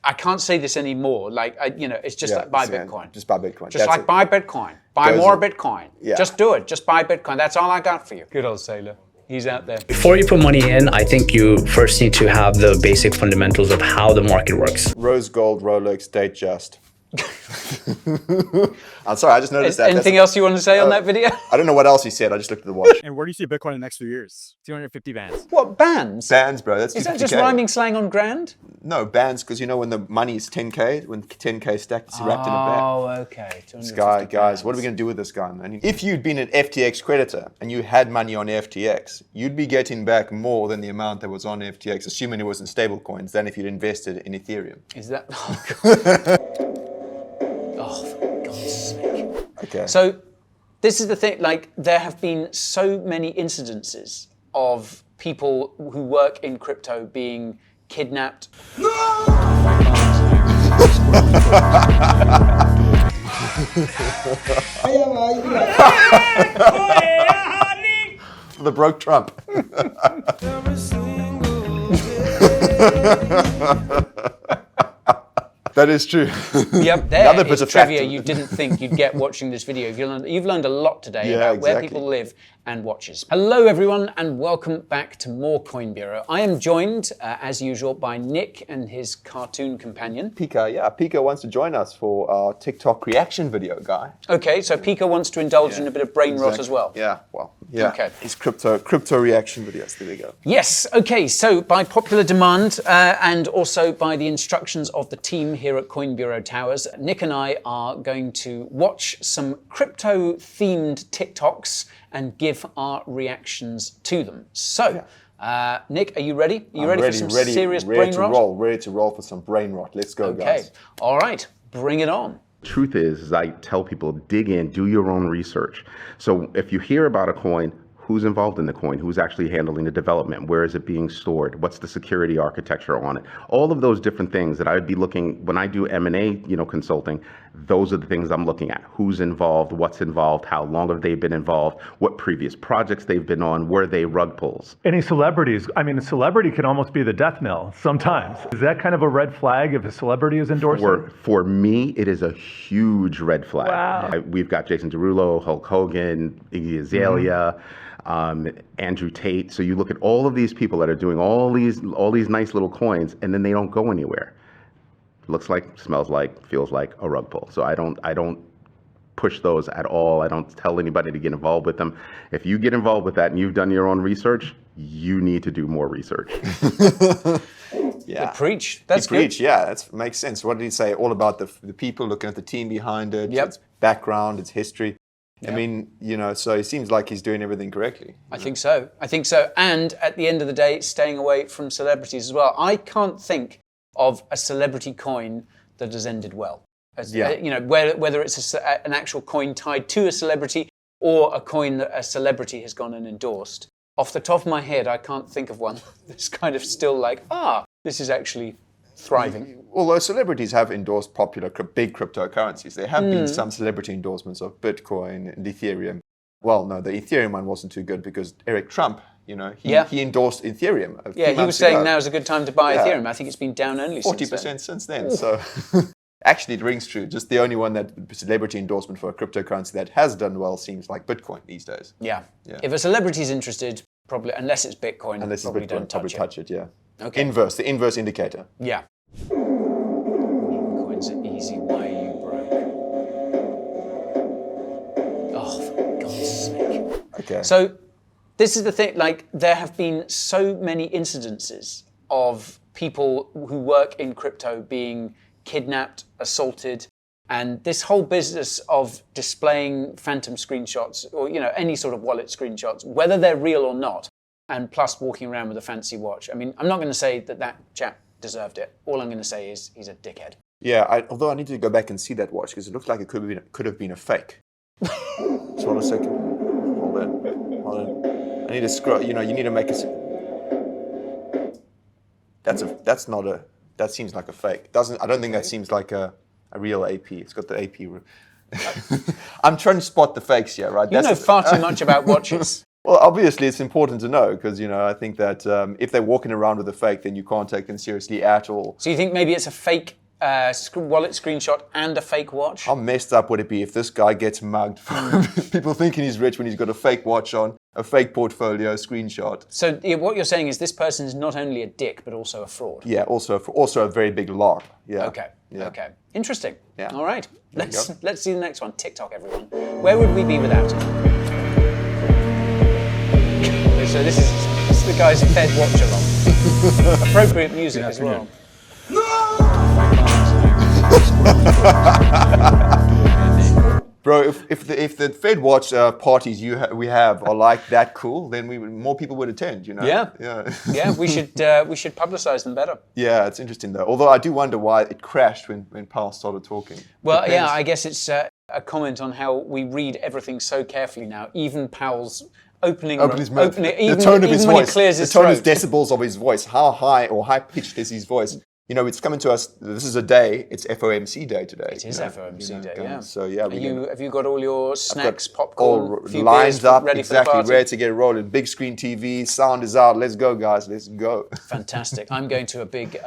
I can't say this anymore. Like, it's just like buy Bitcoin. Just buy Bitcoin. Just like buy Bitcoin. Buy more Bitcoin. Yeah. Just do it. Just buy Bitcoin. That's all I got for you. Good old Saylor. He's out there. Before you put money in, I think you first need to have the basic fundamentals of how the market works. Rose gold, Rolex, date just. I'm sorry, I just noticed that. Anything else you want to say on that video? I don't know what else he said. I just looked at the watch. And where do you see Bitcoin in the next few years? 250 bands. What, bands? Bands, bro. That's Is that 50K. just rhyming slang on grand? No, bands, because when the money is 10K, when 10K stacked, it's wrapped in a band. Oh, okay. This guy, guys, what are we going to do with this guy, man? If you'd been an FTX creditor and you had money on FTX, you'd be getting back more than the amount that was on FTX, assuming it was in stable coins, than if you'd invested in Ethereum. Is that? Oh, God. Oh, for God's sake. Okay. So this is the thing, like there have been so many incidences of people who work in crypto being kidnapped. The broke Trump. That is true. Yep, there is trivia you didn't think you'd get watching this video. You've learned a lot today about where people live and watches. Hello everyone and welcome back to more Coin Bureau. I am joined, as usual, by Nick and his cartoon companion. Pika, Pika wants to join us for our TikTok reaction video, guy. Okay, so Pika wants to indulge in a bit of brain rot as well. Yeah, well, yeah. Okay. His crypto reaction videos, there we go. Yes, okay, so by popular demand and also by the instructions of the team here at Coin Bureau Towers, Nick and I are going to watch some crypto-themed TikToks and give our reactions to them. So, Nick, are you ready? Are you ready for some serious brain rot? Ready to roll for some brain rot. Let's go, guys. Okay, all right, bring it on. Truth is I tell people, dig in, do your own research. So if you hear about a coin, who's involved in the coin? Who's actually handling the development? Where is it being stored? What's the security architecture on it? All of those different things that I would be looking, when I do M&A, consulting, those are the things I'm looking at. Who's involved? What's involved? How long have they been involved? What previous projects they've been on? Were they rug pulls? Any celebrities? I mean, a celebrity can almost be the death knell sometimes. Is that kind of a red flag if a celebrity is endorsing? For me, it is a huge red flag. Wow. We've got Jason Derulo, Hulk Hogan, Iggy Azalea, Andrew Tate. So you look at all of these people that are doing all these nice little coins, and then they don't go anywhere. Looks like, smells like, feels like a rug pull. So I don't push those at all. I don't tell anybody to get involved with them. If you get involved with that and you've done your own research, you need to do more research. Yeah. Preach. That's good. Preach, yeah, that makes sense. What did he say? All about the people, looking at the team behind it, its background, its history. Yep. I mean, so it seems like he's doing everything correctly. I think so. And at the end of the day, staying away from celebrities as well. I can't think of a celebrity coin that has ended well. Whether it's an actual coin tied to a celebrity or a coin that a celebrity has gone and endorsed. Off the top of my head, I can't think of one that's kind of still like, this is actually thriving. Although celebrities have endorsed popular big cryptocurrencies, there have been some celebrity endorsements of Bitcoin and Ethereum. Well, no, the Ethereum one wasn't too good because Eric Trump, he endorsed Ethereum. He was saying now's a good time to buy Ethereum. I think it's been down only 40% since then. So actually, it rings true. Just the only one that celebrity endorsement for a cryptocurrency that has done well seems like Bitcoin these days. Yeah. If a celebrity is interested, probably unless it's Bitcoin, don't touch it. Yeah. Okay. The inverse indicator. Yeah. Coins are easy. Why are you broke? Oh, for God's sake. Okay. So this is the thing, like there have been so many incidences of people who work in crypto being kidnapped, assaulted, and this whole business of displaying phantom screenshots or, any sort of wallet screenshots, whether they're real or not, and plus walking around with a fancy watch. I mean, I'm not going to say that chap deserved it. All I'm going to say is he's a dickhead. Yeah, although I need to go back and see that watch because it looks like it could have been a fake. Just hold a second. Hold on. I need to scroll. You need to make that seems like a fake. I don't think that seems like a real AP. It's got the AP. I'm trying to spot the fakes here, right? You know far too much about watches. Well, obviously, it's important to know because, I think that if they're walking around with a fake, then you can't take them seriously at all. So you think maybe it's a fake wallet screenshot and a fake watch? How messed up would it be if this guy gets mugged for people thinking he's rich when he's got a fake watch on, a fake portfolio screenshot? So what you're saying is this person is not only a dick, but also a fraud? Yeah, also a very big lark. Yeah. Okay. Yeah. Okay. Interesting. Yeah. All right. Let's see the next one. TikTok, everyone. Where would we be without it? So this is the guy's Fed watch along. Appropriate music as well. Bro, if the Fed watch parties we have are like that cool, then more people would attend. Yeah. Yeah. We should publicize them better. Yeah, it's interesting though. Although I do wonder why it crashed when Powell started talking. Well, yeah, I guess it's a comment on how we read everything so carefully now. Even Powell's opening his mouth. even, the tone of his even when voice. he clears his the tone throat. of decibels of his voice. How high or high pitched is his voice? It's coming to us. This is a day. It's FOMC day today. It is FOMC day, yeah. So yeah, have you got all your snacks, popcorn, all few lines beers up, ready exactly, for the party? ready to get rolling. Big screen TV, sound is out. Let's go, guys. Let's go. Fantastic. I'm going to a big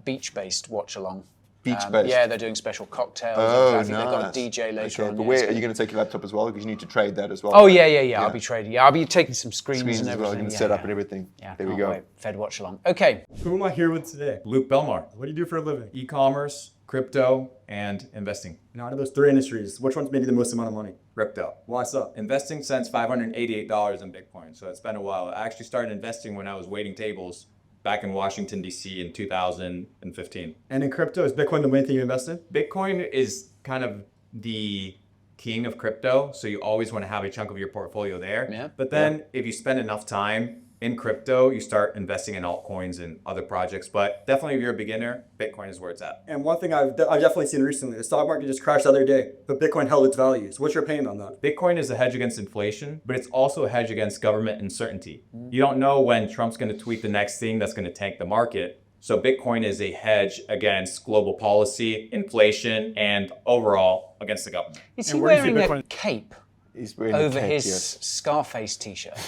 beach-based watch-along. Beach-based? Yeah, they're doing special cocktails. Oh, I think they've got a nice. DJ later on. But Yeah, where it's are good. you going to take your laptop as well? Because you need to trade that as well. Oh, yeah. I'll be trading. Yeah, I'll be taking some screens and Screens as well. everything. You're going to Yeah, set up yeah. and everything. Yeah, There we can't go. wait. Fed watch-along. Okay. Who am I here with today? Luke Belmar. What do you do for a living? E-commerce, crypto, and investing. Now, out of those three industries, which one's made you the most amount of money? Crypto. Why so? Investing since $588 in Bitcoin, so it's been a while. I actually started investing when I was waiting tables back in Washington, D.C. in 2015. And in crypto, is Bitcoin the main thing you invest in? Bitcoin is kind of the king of crypto, so you always want to have a chunk of your portfolio there. Yeah. But then if you spend enough time in crypto, you start investing in altcoins and other projects. But definitely if you're a beginner, Bitcoin is where it's at. And one thing I've definitely seen recently, the stock market just crashed the other day, but Bitcoin held its value. So what's your opinion on that? Bitcoin is a hedge against inflation, but it's also a hedge against government uncertainty. You don't know when Trump's going to tweet the next thing that's going to tank the market. So Bitcoin is a hedge against global policy, inflation, and overall against the government. Is he And where do you see wearing a Bitcoin- cape He's wearing over a cape, his yes. Scarface t-shirt?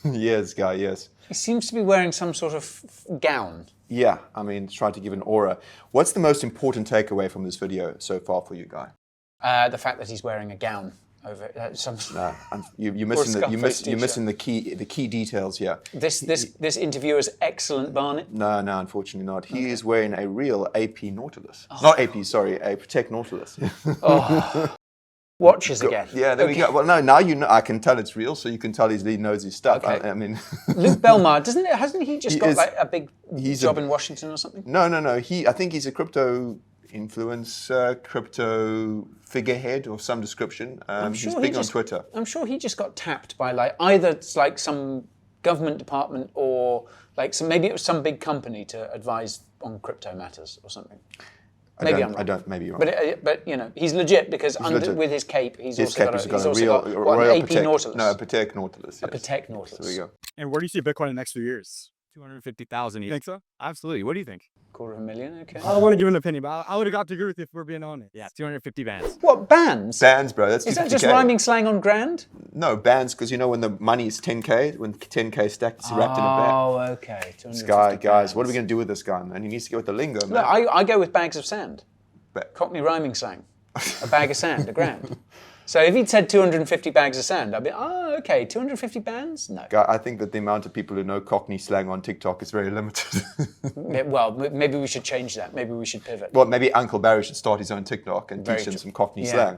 Yes, guy, yes. He seems to be wearing some sort of gown. Yeah, I mean, trying to give an aura. What's the most important takeaway from this video so far for you, Guy? The fact that he's wearing a gown over some. No, you're missing the key details here. This interviewer's excellent, Barnett. No, unfortunately not. He is wearing a real AP Nautilus. Not AP, sorry, a Protect Nautilus. Watches again. Yeah, there we go. Well, no, now you know. I can tell it's real, so you can tell he knows his stuff. Okay. I mean, Luke Belmar, hasn't he just got is- like a big job in Washington or something? no. I think he's a crypto influencer, crypto figurehead of some description. He's big on Twitter. I'm sure he just got tapped by like either it's like some government department or like maybe it was some big company to advise on crypto matters or something. Maybe I'm wrong. Maybe you're But wrong. he's legit because legit. with his cape, he's His also cape got has a, got he's a also real got royal an AP Protect. Nautilus. No, a Protect Nautilus. A Yes. Protect Nautilus. There we go. And where do you see Bitcoin in the next few years? 250,000. You think so? Absolutely. What do you think? $250,000, okay. I don't want to give an opinion, but I would have got to agree with you if we're being honest. Yeah, 250 bands. What, bands? Bands, bro. That's Is that 50K. just rhyming slang on grand? No, bands, because when the money is 10K, when 10K stacked, it's wrapped in a band. Oh, okay. This guy, guys, what are we going to do with this guy, man? He needs to go with the lingo, man. Look, I go with bags of sand. Ba- Cockney rhyming slang. A bag of sand, a grand. So if he'd said 250 bags of sand, I'd be, okay, 250 bands? No. Guy, I think that the amount of people who know Cockney slang on TikTok is very limited. Well, maybe we should change that. Maybe we should pivot. Well, maybe Uncle Barry should start his own TikTok and Very teach them true. some Cockney Yeah. slang.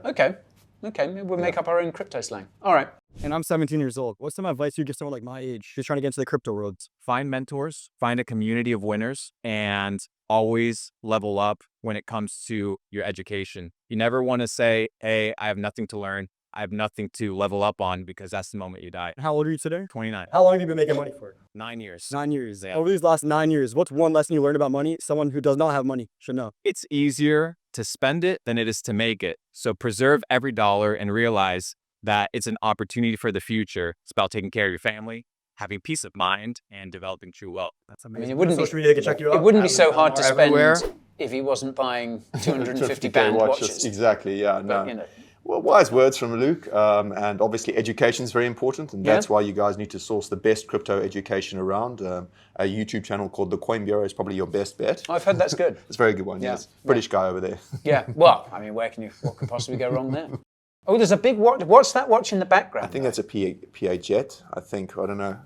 Okay, maybe we'll make up our own crypto slang. All right. And I'm 17 years old. What's some advice you give someone like my age who's trying to get into the crypto world? Find mentors, find a community of winners, and always level up when it comes to your education. You never want to say, hey, I have nothing to learn. I have nothing to level up on, because that's the moment you die. How old are you today? 29. How long have you been making money for? 9 years. 9 years. Yeah. Over these last 9 years, what's one lesson you learned about money someone who does not have money should know? It's easier to spend it than it is to make it. So preserve every dollar and realize that it's an opportunity for the future. It's about taking care of your family, having peace of mind, and developing true wealth. That's I amazing. mean, it wouldn't Social be, media, they can check you out. it wouldn't be so hard to spend everywhere. if he wasn't buying 250 250K band watches. Exactly, yeah. But, No. Well, wise words from Luke, and obviously education is very important, and that's why you guys need to source the best crypto education around. A YouTube channel called The Coin Bureau is probably your best bet. I've heard that's good. It's a very good one, yes. British guy over there. Yeah, well, I mean, what could possibly go wrong there? Oh, there's a big watch. What's that watch in the background? I think that's a PA Jet, I think. I don't know.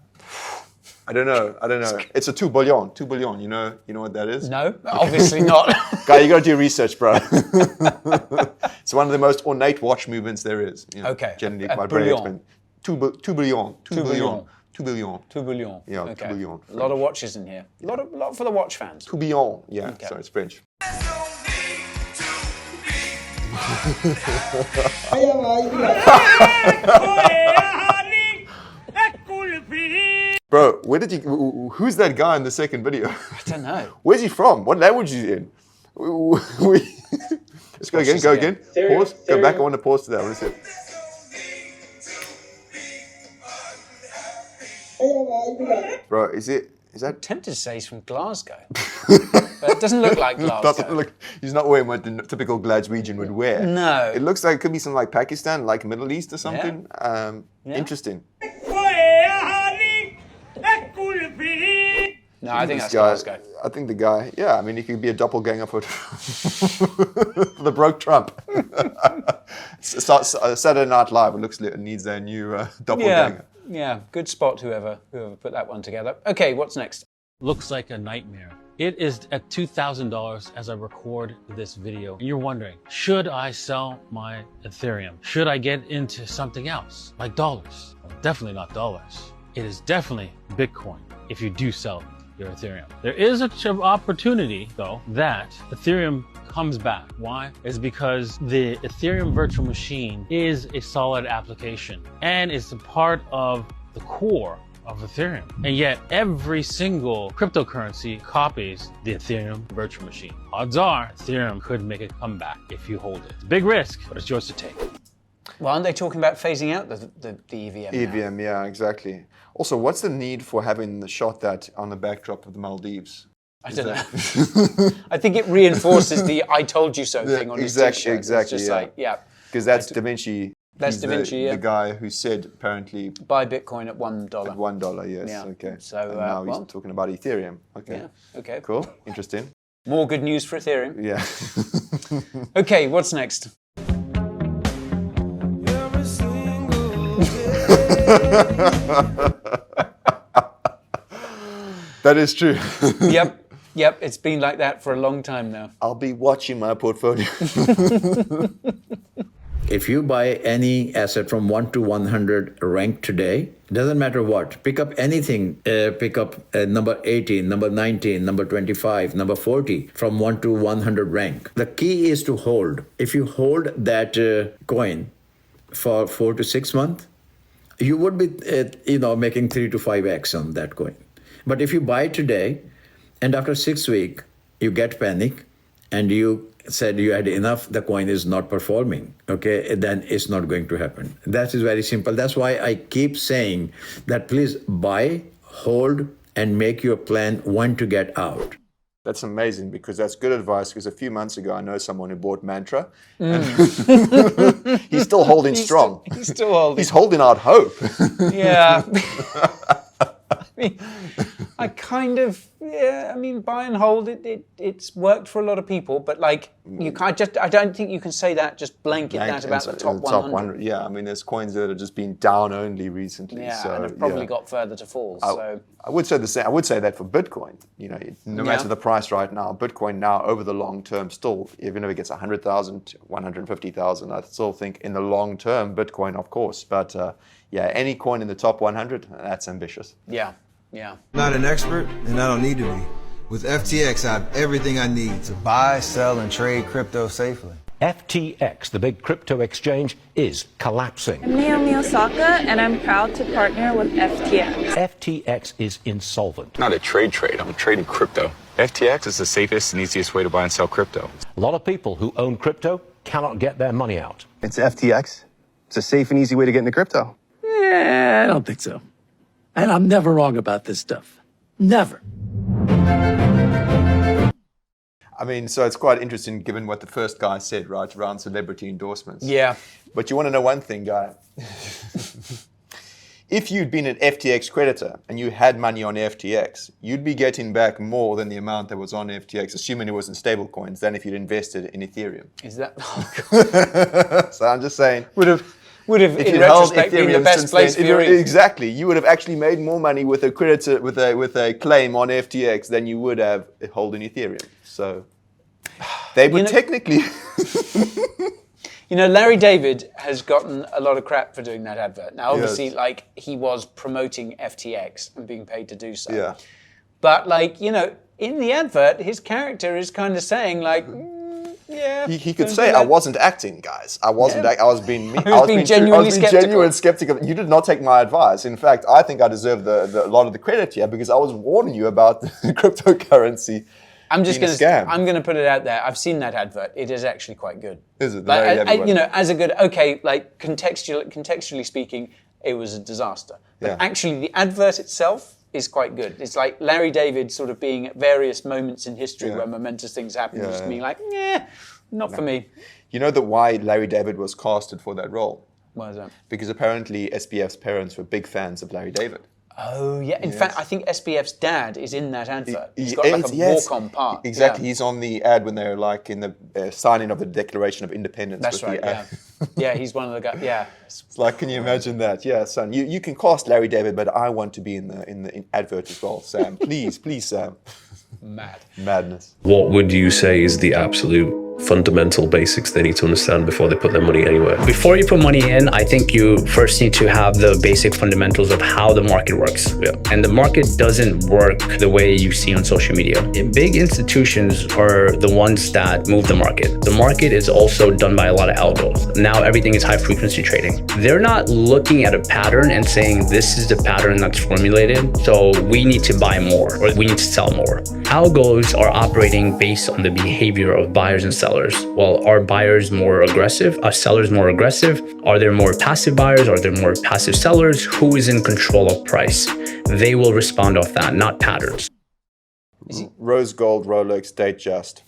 It's a 2 billion. 2 billion. You know what that is? No, obviously not. Guy, you got to do research, bro. It's one of the most ornate watch movements there is. Okay. Generally quite very expensive. 2 billion. 2 billion. 2 billion. 2 billion. Yeah, okay. 2 billion. A lot of watches in here. A lot for the watch fans. 2 billion. Yeah, Okay. sorry, it's French. Bro, who's that guy in the second video? I don't know. Where's he from? What language is he in? Let's go again, Pause, go back, I want to pause to that. What is it? Bro, is that? I'm tempted to say he's from Glasgow. But it doesn't look like Glasgow. He's not wearing what the typical Glaswegian would wear. No. It looks like it could be something like Pakistan, like Middle East or something. Interesting. No, I think that's Glasgow. I think the guy, I mean, he could be a doppelganger for the broke Trump. Saturday Night Live, it needs their new doppelganger. Yeah, good spot, whoever put that one together. Okay, what's next? Looks like a nightmare. It is at $2,000 as I record this video. And you're wondering, should I sell my Ethereum? Should I get into something else, like dollars? Well, definitely not dollars. It is definitely Bitcoin if you do sell your Ethereum. There is an opportunity, though, that Ethereum comes back. Why? Is because the Ethereum virtual machine is a solid application and it's a part of the core of Ethereum. And yet every single cryptocurrency copies the Ethereum virtual machine. Odds are Ethereum could make a comeback if you hold it. It's a big risk, but it's yours to take. Well, aren't they talking about phasing out the EVM? EVM, yeah, exactly. Also, what's the need for having the shot that on the backdrop of the Maldives? I don't know. I think it reinforces the "I told you so" thing on his t-shirt. Exactly. It's just because that's Da Vinci. That's Da Vinci, the guy who said apparently buy Bitcoin at $1. At $1, yes. Yeah. Okay. So and now he's talking about Ethereum. Okay. Yeah. Okay. Cool. Interesting. More good news for Ethereum. Yeah. Okay. What's next? That is true. Yep, it's been like that for a long time now. I'll be watching my portfolio. If you buy any asset from 1 to 100 rank today, doesn't matter what, pick up anything, pick up number 18, number 19, number 25, number 40 from 1 to 100 rank. The key is to hold. If you hold that coin for 4 to 6 months, you would be making 3 to 5x on that coin. But if you buy today and after 6 weeks you get panic and you said you had enough, the coin is not performing, okay, then it's not going to happen. That is very simple. That's why I keep saying that please buy, hold, and make your plan when to get out. That's amazing because that's good advice because a few months ago I know someone who bought Mantra and he's still holding strong. He's still holding. He's holding out hope. Yeah. I kind of, I mean, buy and hold, it's worked for a lot of people, but like, I don't think you can say that, just blanket that about the top 100. Yeah, I mean, there's coins that have just been down only recently. Yeah, so, and have probably got further to fall. I would say the same. I would say that for Bitcoin, no matter the price right now, Bitcoin now over the long term still, even if it gets 100,000, 150,000, I still think in the long term, Bitcoin, of course, but any coin in the top 100, that's ambitious. Yeah. Not an expert, and I don't need to be. With FTX, I have everything I need to buy, sell, and trade crypto safely. FTX, the big crypto exchange, is collapsing. I'm Naomi Osaka, and I'm proud to partner with FTX. FTX is insolvent. Not a trade, I'm trading crypto. FTX is the safest and easiest way to buy and sell crypto. A lot of people who own crypto cannot get their money out. It's FTX. It's a safe and easy way to get into crypto. I don't think so. And I'm never wrong about this stuff. Never. I mean, so it's quite interesting given what the first guy said, right, around celebrity endorsements. Yeah. But you want to know one thing, guy? If you'd been an FTX creditor and you had money on FTX, you'd be getting back more than the amount that was on FTX, assuming it was in stable coins, than if you'd invested in Ethereum. Is that? So I'm just saying. Would have in retrospect been the best place for your ink. Exactly. You would have actually made more money with a creditor with a claim on FTX than you would have holding Ethereum. So they would technically. You know, Larry David has gotten a lot of crap for doing that advert. Now, obviously, like, he was promoting FTX and being paid to do so. Yeah. But, like, you know, in the advert, his character is kind of saying, like, yeah. He could say, I wasn't acting, guys. I wasn't acting. I was being me. I was being genuinely skeptical. You did not take my advice. In fact, I think I deserve a lot of the credit here because I was warning you about the cryptocurrency. I'm going to put it out there. I've seen that advert. It is actually quite good. Is it? Like, you know, as a good, okay, like contextually speaking, it was a disaster. But actually, the advert itself is quite good. It's like Larry David sort of being at various moments in history where momentous things happen, just being like, not for me. You know why Larry David was casted for that role? Why is that? Because apparently SBF's parents were big fans of Larry David. Oh, yeah. In fact, I think SBF's dad is in that advert. He's got like a walk-on part. Exactly. Yeah. He's on the ad when they're like in the signing of the Declaration of Independence. That's right, yeah. He's one of the guys, yeah. It's like, can you imagine that? Yeah, son. You can cast Larry David, but I want to be in the advert as well, Sam. Please, Sam. Madness. What would you say is the absolute fundamental basics they need to understand before they put their money anywhere? Before you put money in, I think you first need to have the basic fundamentals of how the market works. And the market doesn't work the way you see on social media. Big institutions are the ones that move the market. The market is also done by a lot of algos. Now everything is high frequency trading. They're not looking at a pattern and saying this is the pattern that's formulated, so we need to buy more or we need to sell more. Algos are operating based on the behavior of buyers and sellers. Well, are buyers more aggressive? Are sellers more aggressive? Are there more passive buyers? Are there more passive sellers? Who is in control of price? They will respond off that, not patterns. Rose gold, Rolex, date just.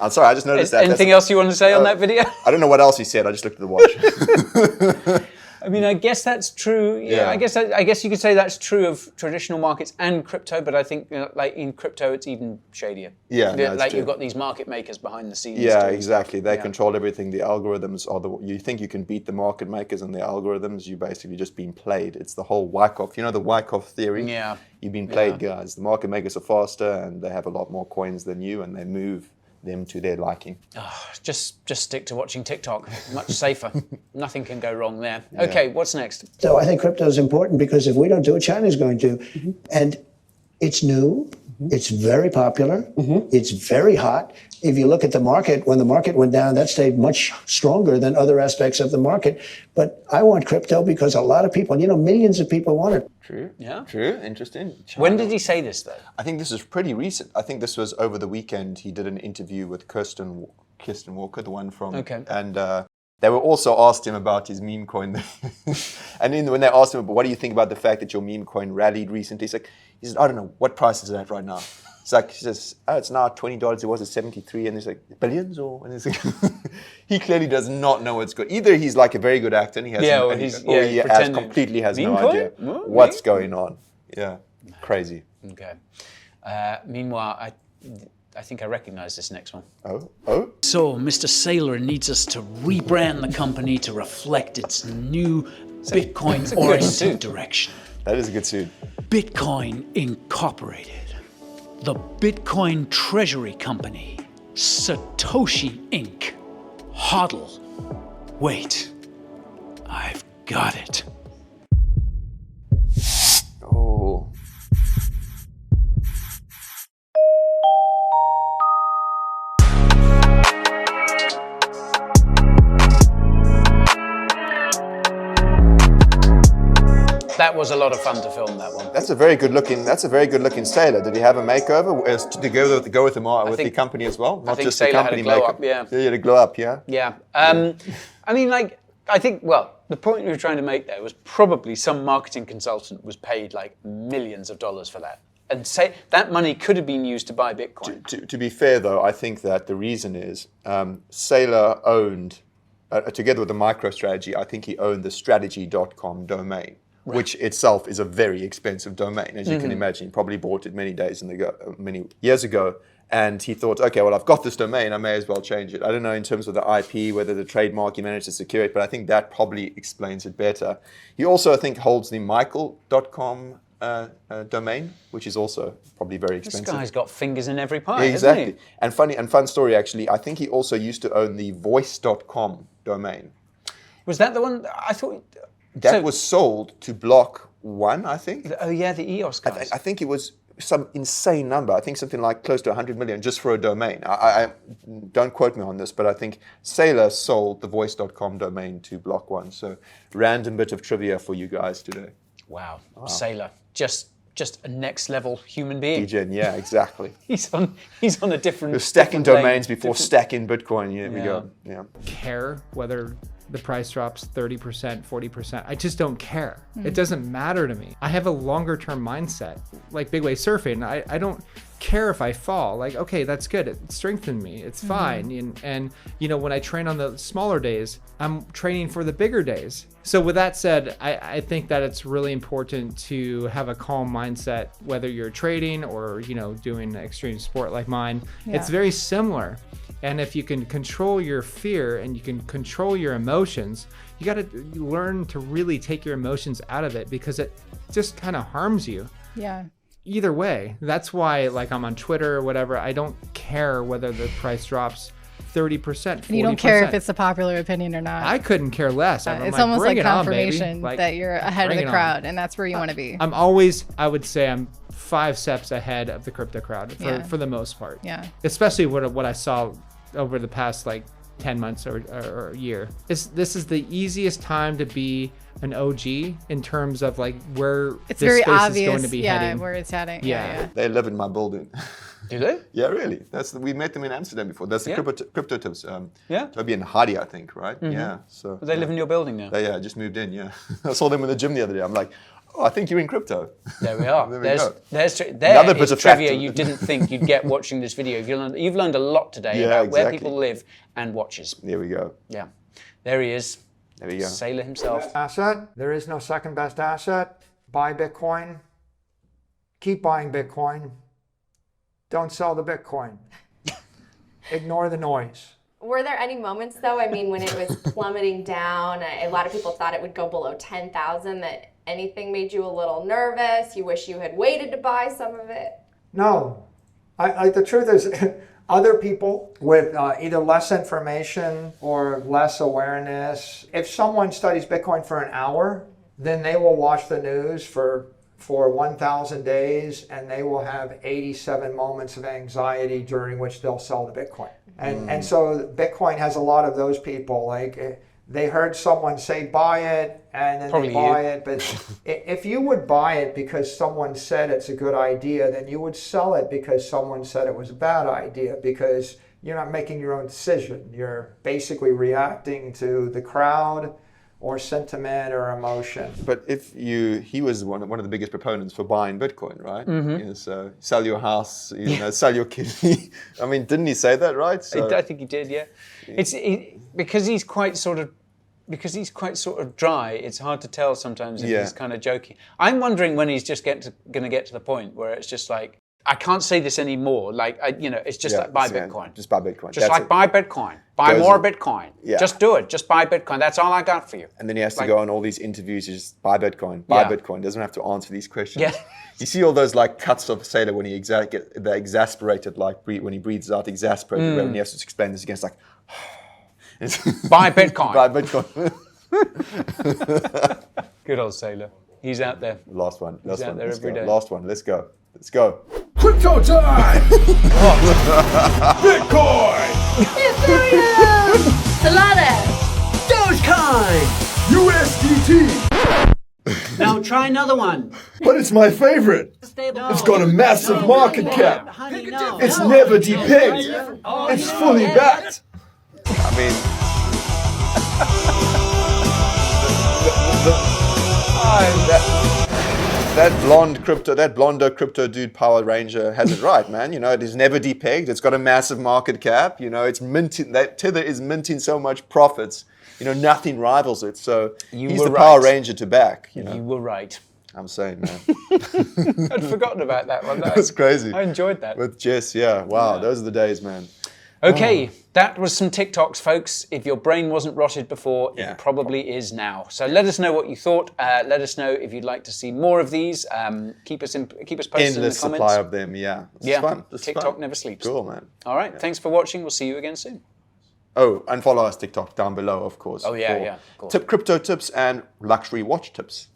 I'm sorry, I just noticed that. Anything else you want to say on that video? I don't know what else he said. I just looked at the watch. I mean, I guess that's true. Yeah, I guess you could say that's true of traditional markets and crypto, but I think like in crypto, it's even shadier. Yeah, like you've got these market makers behind the scenes. Yeah, exactly. They control everything. The algorithms are you think you can beat the market makers and the algorithms, you basically just been played. It's the whole Wyckoff. You know the Wyckoff theory? Yeah. You've been played, guys. The market makers are faster and they have a lot more coins than you and they move them to their liking. Oh, just stick to watching TikTok. Much safer. Nothing can go wrong there. Okay, what's next? So I think crypto is important because if we don't do it, China's going to. And it's new. It's very popular. It's very hot. If you look at the market, when the market went down, that stayed much stronger than other aspects of the market. But I want crypto because a lot of people, millions of people want it. True. Yeah. True. Interesting. China. When did he say this, though? I think this is pretty recent. I think this was over the weekend. He did an interview with Kirsten Walker, the one from... Okay. And they were also asked him about his meme coin. And when they asked him, what do you think about the fact that your meme coin rallied recently? He said, I don't know, what price is that right now? It's like, he says, it's now $20, it was at 73, and he's like, billions? And he's like, he clearly does not know what's good. Either he's like a very good actor, and he has completely has no idea what's going on. Yeah, crazy. Okay. Meanwhile, I think I recognize this next one. Oh? So, Mr. Saylor needs us to rebrand the company to reflect its new Bitcoin-oriented direction. That is a good suit. Bitcoin Incorporated. The Bitcoin Treasury Company. Satoshi Inc. HODL. Wait. I've got it. Oh. That was a lot of fun to film, that one. That's a very good looking Saylor. Did he have a makeover to go with the company as well? Not just the company makeup. Yeah, he had a glow up, yeah. Yeah. I mean, I think, the point we were trying to make there was probably some marketing consultant was paid like millions of dollars for that. And say that money could have been used to buy Bitcoin. To be fair, though, I think that the reason is Saylor owned, together with the MicroStrategy, I think he owned the strategy.com domain, which itself is a very expensive domain, as you can imagine. He probably bought it many years ago. And he thought, okay, well, I've got this domain, I may as well change it. I don't know in terms of the IP, whether the trademark, he managed to secure it, but I think that probably explains it better. He also, I think, holds the Michael.com domain, which is also probably very expensive. This guy's got fingers in every pie, exactly. Hasn't he? And fun story, actually, I think he also used to own the voice.com domain. Was that the one? I thought... That was sold to Block One, I think. Oh, yeah, the EOS guys. I think it was some insane number. I think something like close to 100 million just for a domain. I don't quote me on this, but I think Saylor sold the voice.com domain to Block One. So random bit of trivia for you guys today. Wow. Saylor, just a next level human being. Degen, yeah, exactly. he's on a different. We're stacking domains before stacking Bitcoin. Here we go. Yeah. Care whether the price drops 30%, 40%. I just don't care. It doesn't matter to me. I have a longer term mindset, like big wave surfing. I don't care if I fall. Like, okay, that's good. It strengthened me. It's fine. And you know, when I train on the smaller days, I'm training for the bigger days. So with that said, I think that it's really important to have a calm mindset, whether you're trading or, you know, doing an extreme sport like mine. Yeah. It's very similar. And if you can control your fear and you can control your emotions, you got to learn to really take your emotions out of it, because it just kind of harms you. Yeah. Either way, that's why, like, I'm on Twitter or whatever, I don't care whether the price drops 30%, 40%. And you don't care if it's a popular opinion or not. I couldn't care less. It's almost like confirmation that you're ahead of the crowd, and that's where you want to be. I would say I'm 5 steps ahead of the crypto crowd for the most part. Yeah. Especially what I saw over the past like 10 months or a year. This is the easiest time to be an OG in terms of like where it's this very space obvious, is going to be heading. Where it's heading. Yeah. They live in my building. Do they? Yeah, really. We met them in Amsterdam before. That's the crypto tips. Toby and Hadi, I think, right? Yeah. So they live in your building now? They just moved in. Yeah. I saw them in the gym the other day. I'm like, oh, I think you're in crypto. There we are. There's another bit of trivia you didn't think you'd get watching this video. You've learned a lot today about where people live and watches. There we go. Yeah. There he is. There we go. Saylor himself. Best asset. There is no second best asset. Buy Bitcoin. Keep buying Bitcoin. Don't sell the Bitcoin. Ignore the noise. Were there any moments, though, I mean, when it was plummeting down, a lot of people thought it would go below 10,000, that anything made you a little nervous? You wish you had waited to buy some of it? No. The truth is, other people with either less information or less awareness, if someone studies Bitcoin for an hour, then they will watch the news for 1,000 days, and they will have 87 moments of anxiety during which they'll sell the Bitcoin. And so Bitcoin has a lot of those people. Like, they heard someone say buy it, and then Probably they buy it. But if you would buy it because someone said it's a good idea, then you would sell it because someone said it was a bad idea, because you're not making your own decision. You're basically reacting to the crowd or sentiment or emotion. But he was one of the biggest proponents for buying Bitcoin, right? So sell your house, sell your kidney. I mean, didn't he say that, right? So, I think he did, yeah. Because he's quite sort of dry, it's hard to tell sometimes if he's kind of joking. I'm wondering when he's just going to get to the point where it's just like, I can't say this anymore. Like, it's just like buy Bitcoin. Just buy Bitcoin. Just like buy Bitcoin. Buy more Bitcoin. Yeah. Just do it. Just buy Bitcoin. That's all I got for you. And then he has to go on all these interviews, just buy Bitcoin, buy Bitcoin. Doesn't have to answer these questions. Yeah. You see all those like cuts of Saylor when they're exasperated, like when he breathes out, exasperated, when he has to explain this again. It's like, buy Bitcoin. Buy Bitcoin. Good old Saylor. He's out there. Last one. He's out there every day. Last one. Let's go. Crypto time! Bitcoin! Ethereum! Solana! Dogecoin! USDT! Now try another one. But it's my favorite. It's got a massive market cap. It's never depegged. It's fully backed. I mean... that blonder crypto dude Power Ranger has it right, man. You know, it is never depegged. It's got a massive market cap. You know, it's minting. That Tether is minting so much profits. You know, nothing rivals it. So he's the Power Ranger to back. You were right. I'm saying, man. I'd forgotten about that one. That was crazy. I enjoyed that. With Jess, yeah. Wow, those are the days, man. Okay, that was some TikToks, folks. If your brain wasn't rotted before, it probably is now. So let us know what you thought. Let us know if you'd like to see more of these. Keep us posted in the comments. Endless supply of them, yeah. It's fun. It's TikTok fun. never sleeps. Cool, man. All right, thanks for watching. We'll see you again soon. Oh, and follow us TikTok down below, of course. Oh, yeah, yeah. Cool. Crypto tips and luxury watch tips.